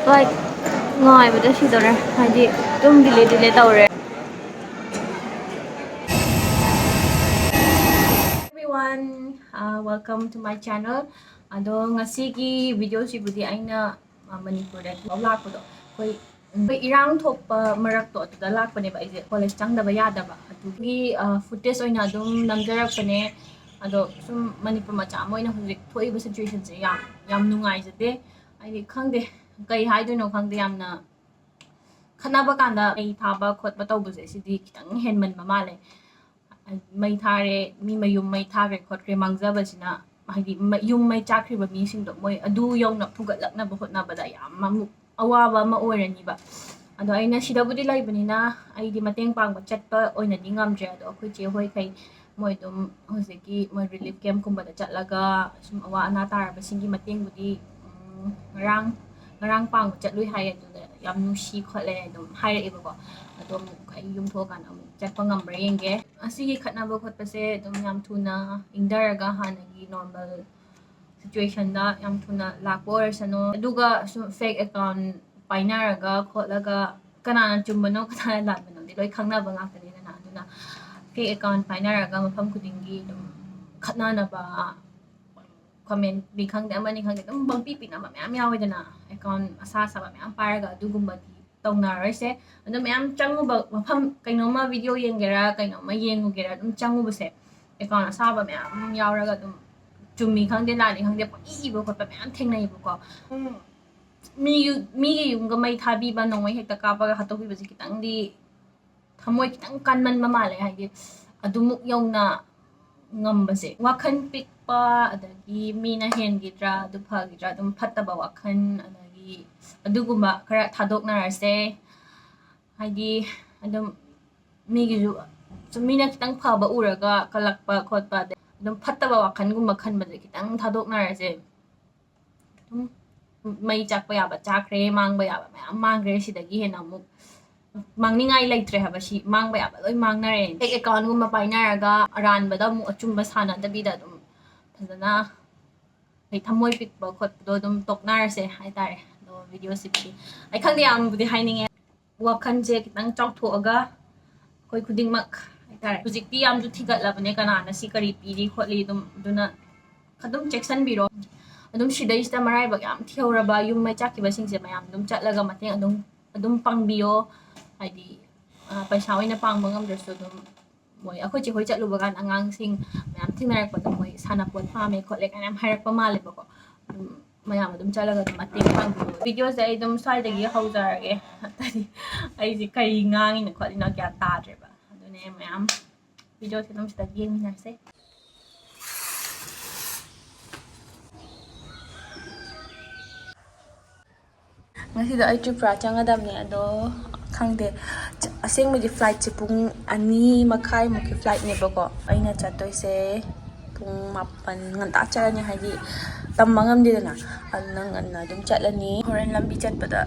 like ngồi 시도를 하지 좀 딜레 떠오래. Everyone, welcome to my channel. Ado ngasigi video sibudi aina Manipur da lakpado koi irang thokpa marak to da lakpane ba ise college changdaba yadaba adugi footage oina adum namjarakpane ado sum Manipur macha moina hujik thoiba situation se yam nungai jate ai khangde kai haidono khangde yamna khanaba kanda ai thaba khotba tawbuse sidi kitang henman mamale mai thare mi mayum mai thare khotre mangjabasina haidi yum mai chakriba mi singdo moi adu yongna phugatlakna ba hotna bada yam awaba ma oirani ba ado aina sidabudi laibanina aidi mateng pangba chatpa oina di ngamje ado akhoi che hoi kai moi dum hoseki moi relief camp kumba da chatlaga sum awa ana taraba singi mateng budi ngarang pang chatlui hai adu yam nusi khole dum hai eba ko ado kai yum thokan am chatpa ngambra yenge asigi khatna ba khotpase dum yam thuna ingdaraga hanagi normal situation da yam thuna lakbo sano aduga fake account painaraga khotlaga kanana chumbano kanana latbano di loi khangna ba ngakani na aduna fake account painaraga mafam kudingi dum khatna na ba comment bi khangde amani khangde dum bangpi pina ma myam yawedana account asa sa ba myam paraga dugumba di tongna roise adu myam changu ba mafam kainoma video yengera kainoma yengugera dum changu base account asa ba myam yawraga dum chumi khangde lani khangde pai ba khotpa myam thengnai ba ko mi yum ga mai thabi ba nongmai hekta ka ba hatobi ba kitang di thamoi kitang kanman ma male haidi adumuk yongna ngambase wakhan pikpa adagi mina hengidra adu phagidra dum phattaba wakhan adagi aduguma khara thadokna rase haidi adum migiju mina kitang phaba uraga kalakpa khotpa dum phattaba wakhan gumba khanba kitang thadokna rase dum mai chakpa yaba chakre mangba yaba mangre sidagi hena muk mangningai laitre haba si mangba yaba loi mangnare ek account gumba painaraga aranbada mu achumba sana dabida dum phajana ai thamoi pikba khotdo dum toknarase haitare do video sipti ai khangde am budi haininge wakhan je kitang chawthoaga koi khudingmak haitare hujikti am ju thigat labane kana na si kari piri khotli dum duna khadum checkson biro adum shidai sta marai ba yam thioraba yum mai chakki ba singse mayam dum chatlaga mateng adum pangbiu haidi paisa oina pangba ngamdrasu dum moi akhoi che hoi chatluba gan angang sing mayam thingnarak pa dum moi sanapot phame khotle kanam hairak pa male ba ko mayam dum chalaga dum mateng pangbiu videos ai dum sai dagi haujarage tadi ai ji kai ngangi na kholi na kya tadre ba adune mayam video se dum sta game na se ngasida ai tripura changadamne ado khangde asengmudi flight che pung ani makhai muki flight ne bako aina chatoise pung 8 nganta charani haidi tammangam didana annang anna dum chatlani horen lambi chatpada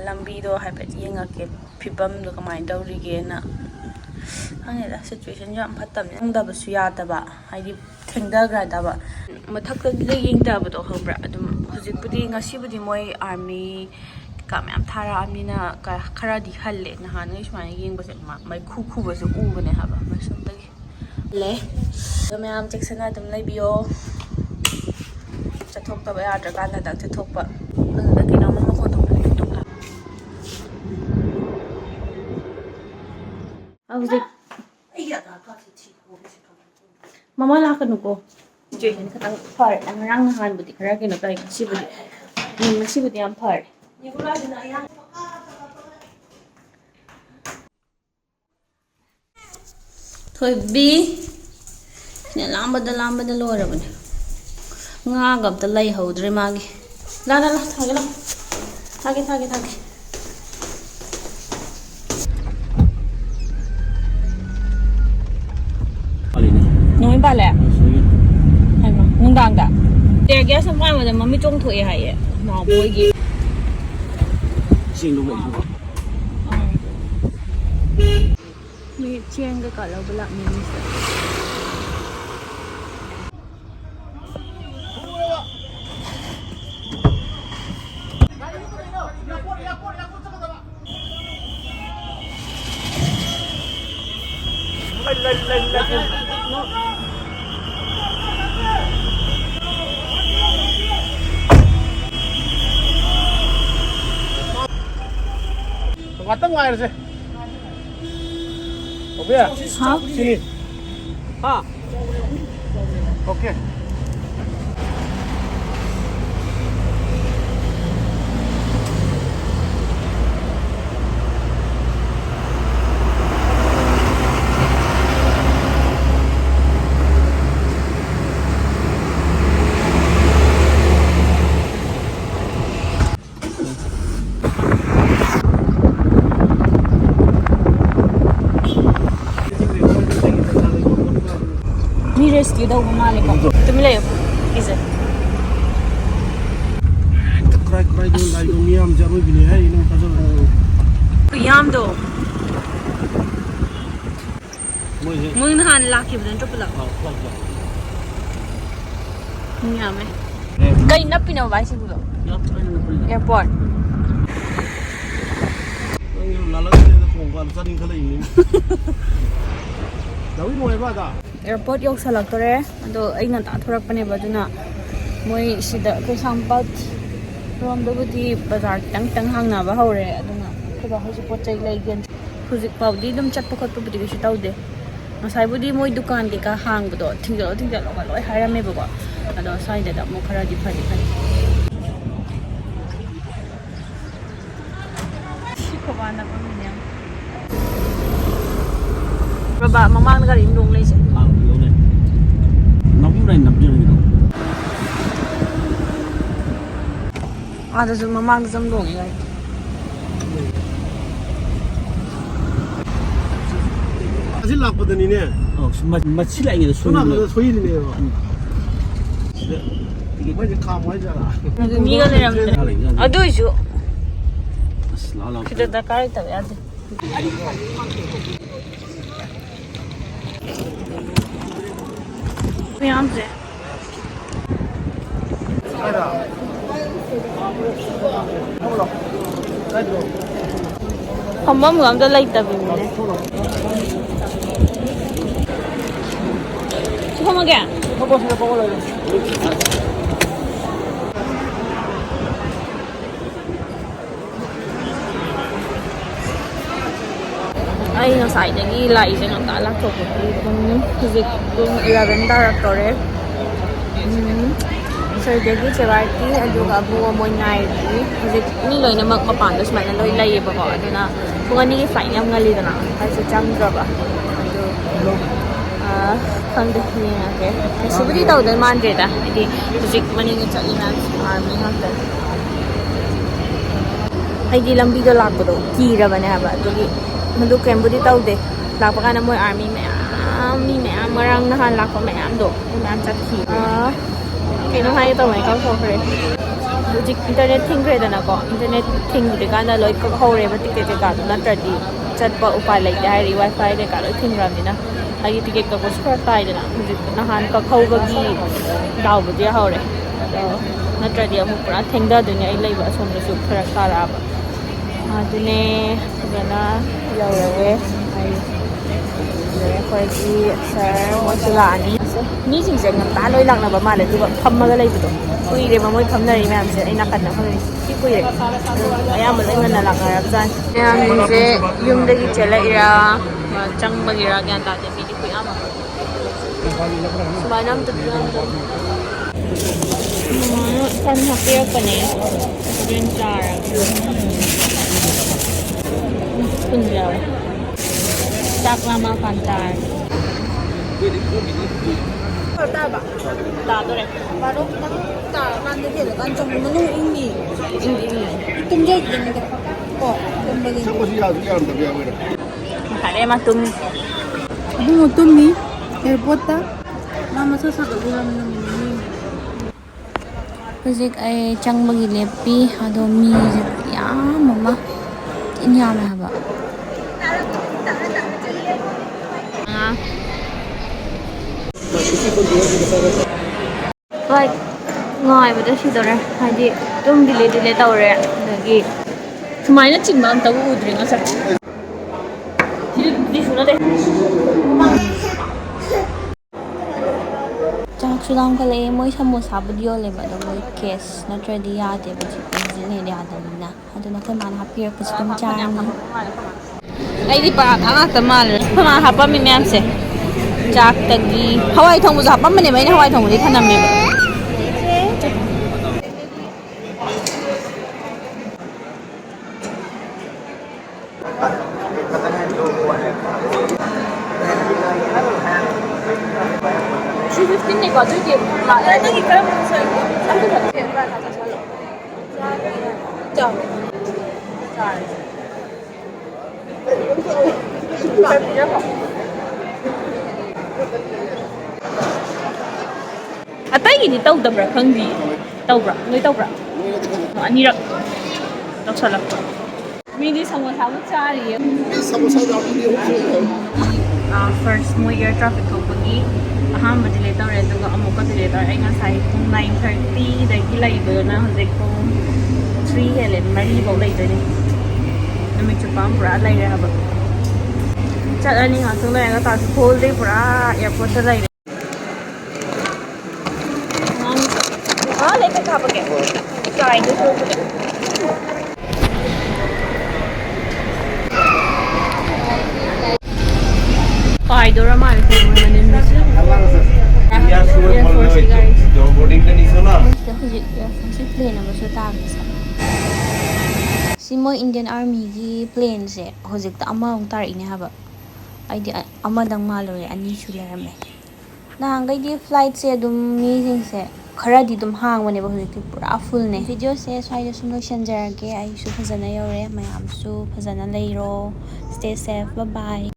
lambi do haibet yengake phibam do kamai dawrige na angela situation jam phatamne ngdabasu yadaba haidi thengdagra daba mathakta yengdaba do hobra adum hujikpudi ngasibudi moi army kamyam thara amina khara di halle na hanai smai yengbase mai khu basu ubane haba masundagi le kamyam cheksana dum laibiyo chathok taba yadra kana dak chathokpa adagi namun makon thokla hujik mama lakanu ko situation khatang phar angrang han budi khara kino kai sibudi am phar thoibi ne lambada lorabane nga gabta lai hodre magi la thage noi bale hai ma nundang da ter gya sampai ma mami chong thoi hai na boy gi sing lu mai lu mi chiang ga ka lo bla mi Mateng air sih. Oke ya? Hah? Sini. Ah. Oke. Mi rescue daw bumalik ako. Tumilayo. Isa. Cry doon dahil umiyam jaroy binihai nung kasal. Kuyam do. Mo nahan laki ba dito pala? Kuyam eh. Kay na pinaway siguro. Airport. Ang lalaki na kung paano sa rin kala ini. Dawin mo ba da? Airport yung salagtore. Ado ay nataturag pa niya ba doon na moy sida ko sampat from the budi bazar tang hang na ba hore ado nga kaba hosi pot chay laigan huzik pau di dum chat pokot pa budi ko tawde masay budi moy dukan di ka hang do tinggal ka loi hairame ba ado sai da mo khara di phadi ko ba na pa niya baba mamang na garing dong lai se Này nằm trên này. À, rồi mà mang dâm đổ này. Asil lạc bật này nè. Mà xí lại người số nào là số gì nè. Mấy cái khám mấy giờ là. Nghĩ cái này làm. À đôi chứ. Slalom. Kita dah kari tak ya. Meinam sih. Hamba mengam dah lagi tapi ni. Siapa makan? Apa sih apa lagi? Ay nasayang ilay din ang talak ko kung hizik kung 11 director Sir Degi Chevarti aduga buo mo naiti hizik niloy na magmapandos man aloy lay ba ko ado na kung ani flight yang ngali na ay sa Chandra ba ado kang dehni ake subri daw dan mandre da idi hizik maning sa inan army hunter ay di lambi do lak do kira ba na ba dugi Madu kembudi tau deh, lapakan na mo army mayam, marang nahan lakpa mayam do, mayam chatki. Kino hai tau mai kau sokre. Dujik internet thing kre dana ko, internet thing bude kana loi ko khore ba ticket ka do na tradi, chat pa upay lai dai ri wifi de ka loi thing ram ni na. Ai ticket ka ko spare tai dana, dujik nahan ka khau ba gi daw bu dia hore. Na tradi amu pura thing da dunya ai lai ba som da su khara kara ba. Adune gana yawe ay khoji sir mo sila ani ni sing sing ta loi lak na ba ma le du ba pham ma ga lai bu do kui re ma moi pham na ri ma am se ai na kan na khoi ki kui re aya ma lai na lak na rap jan ya ni se yum de gi chela ira chang ma gi ra gyan ta de mi di kui ama Meinam tu kan happy pa ni din jar Punjab. Tak lama pantai. Taba. Tak tu deh. Baru kita tak mandi dia kan cuma menu ini. Ini. Tumja ini deh. Oh, kembali. Siapa sih yang tapi yang mana? Makanya mah tum. Abu mau tumi. Airport tak. Mama sasa tak bulan ini. Zik ay chang magilepi ado mi zik ya mama. Inya na ba. Like ngai ba da shi dore haji tum dile tawre dagi sumaina chingma am tabu udri nga sa di suna de ꯆꯥꯛꯁꯨ ꯂꯥꯝꯈꯠꯂꯛꯑꯦ ꯃꯣꯏ ꯁꯃꯣꯁꯥꯕꯨꯗꯤ ꯌꯣꯜꯂꯦꯕ ꯑꯗꯣ ꯃꯣꯏ case ꯅꯠꯇ꯭ꯔꯗꯤ ꯌꯥꯗꯦꯕ ꯍꯧꯖꯤꯛ ꯌꯥꯗꯕꯅꯤꯅ ꯑꯗꯨꯅ ꯑꯩꯈꯣꯏ ꯃꯥꯅ ꯍꯥꯞꯄꯤꯔꯛꯄꯁꯨ ꯑꯗꯨꯝ ꯆꯥꯔꯅꯤ ꯑꯩꯗꯤ ꯄꯔꯥꯊꯥ ꯉꯥꯛꯇ ꯃꯥꯜꯂꯦ ꯃꯥ ꯍꯥꯞꯄꯝꯃꯤ ꯃꯌꯥꯝꯁꯦ ꯆꯥꯛꯇꯒꯤ ꯍꯋꯥꯏ ꯊꯣꯡꯕꯁꯨ ꯍꯥꯞꯄꯝꯕꯅꯦꯕ ꯑꯩꯅ ꯍꯋꯥꯏ ꯊꯣꯡꯕꯗꯤ ꯊꯅꯝꯃꯦꯕ ꯑꯇꯩꯒꯤꯗꯤ ꯇꯧꯗꯕ꯭ꯔꯥ ꯈꯪꯗꯦ ꯇꯧꯕ꯭ꯔꯥ ꯅꯣꯏ ꯇꯧꯕ꯭ꯔꯥ ꯑꯅꯤꯔꯛ ꯇꯧꯁꯜꯂꯛꯄ ꯃꯤꯗꯤ ꯁꯃꯣꯁꯥꯃꯨꯛ ꯆꯥꯔꯤꯌꯦ ꯐꯥꯔꯁ ꯃꯣꯏ ꯑꯦꯌꯔ ꯇ꯭ꯔꯥꯐꯤꯛ ꯊꯣꯛꯄꯒꯤ ꯑꯍꯥꯟꯕ ꯗꯤꯂꯦ ꯇꯧꯔꯦ ꯑꯗꯨꯒ ꯑꯃꯨꯛꯀ ꯗꯤꯂꯦ ꯇꯧꯔꯦ ꯑꯩ ꯉꯁꯥꯏ ꯄꯨꯡ 9:30ꯗꯒꯤ ꯂꯩꯕꯗꯨꯅ ꯍꯧꯖꯤꯛ ꯄꯨꯡ 3 ꯍꯦꯜꯂꯦ 4 ꯂꯩꯗꯣꯏꯅꯦ ꯅꯨꯃꯤꯠ ꯆꯨꯞꯄ ꯑꯃ ꯄꯨꯔꯥ ꯂꯩꯔꯦ ꯍꯥꯏꯕ ꯆꯠꯂꯅꯤ ꯉꯥꯛꯇꯪ ꯂꯩꯔꯒ ꯇꯥꯁꯨ ꯍꯣꯜꯗꯦ ꯄꯨꯔꯥ ꯑꯦꯌꯥꯔꯄꯣꯔꯠꯇ ꯂꯩꯔꯦ ꯂꯩꯀ ꯊꯥꯕꯒꯦ ꯆꯥꯏꯗꯣ ꯁꯣꯛꯄꯗ पाइदोरा मारे थे मैंने प्लेन अमसु तागसे सी मोय इंडियन आर्मी की प्लेन से होजिकता अमा उंग तारइने हाबा आइदि अमदंग मालोरे अनि सु लेरमे नांगैदि फ्लाइट से दुम मीजिंग से खरादि दुम हांगवनेबा होजिकति पुरा फुल ने वीडियो से स्वाइदा सु लोइसनजरगे आइसु फजना you're मयामसु फजना लेइरो stay safe bye bye